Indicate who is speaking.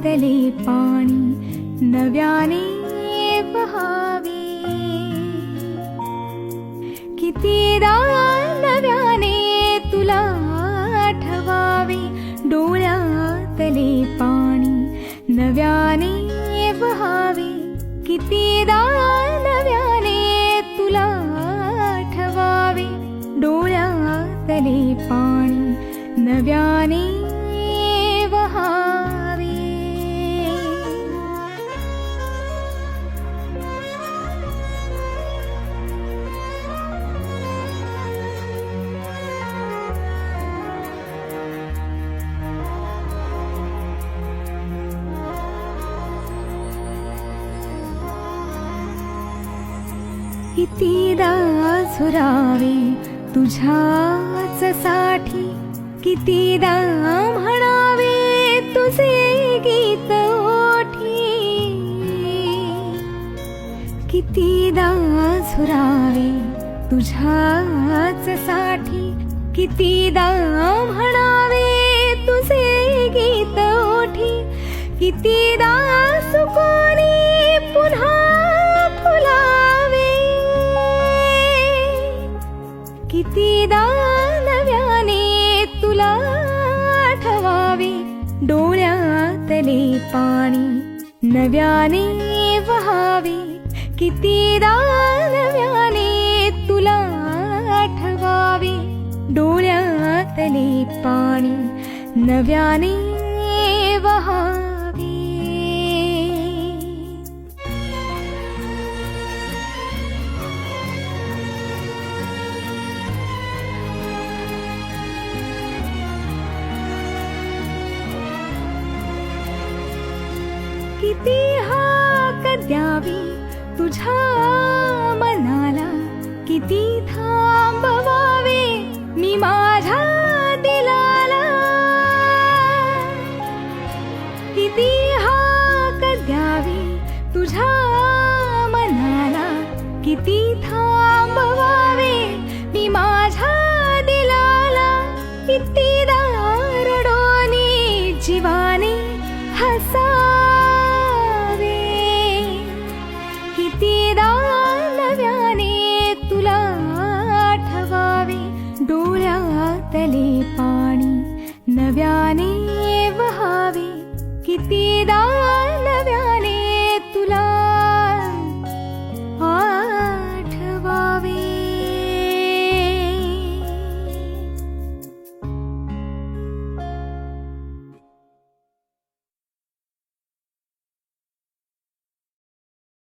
Speaker 1: डोळ्यातले पाणी नव्याने वहावे। कितीदा नव्याने तुला आठवावे, डोळ्यातले पाणी नव्याने वहावे। कितीदा नव्याने तुला आठवावे, डोळ्यातले पाणी नव्याने वहावे। कितीदा झुरावे तुझ्याच साठी, कितीदा म्हणावे तुझे गीत ओठी। कितीदा झुरावे तुझ्याच साठी, कितीदा म्हणावे तुझे गीत ओठी। कितीदा सुकोनी पुन्हा फुलावे, कितीदा नव्याने तुला आठवावे, डोळ्यातले पाणी नव्याने वहावे। कितीदा नव्याने तुला आठवावे, डोळ्यातले पाणी नव्याने वहावे। किती हाक द्यावी तुझ्या मनाला, किती थांबवावे मी माझ्या दिलाला। किती हाक द्यावी तुझ्या मनाला, किती थांबवावे मी माझ्या दिलाला। कितीदा रडोनी जीवाने हसावे, कितीदा नव्याने तुला आठवावे, डोळ्यातले पाणी नव्याने वहावे। कितीदा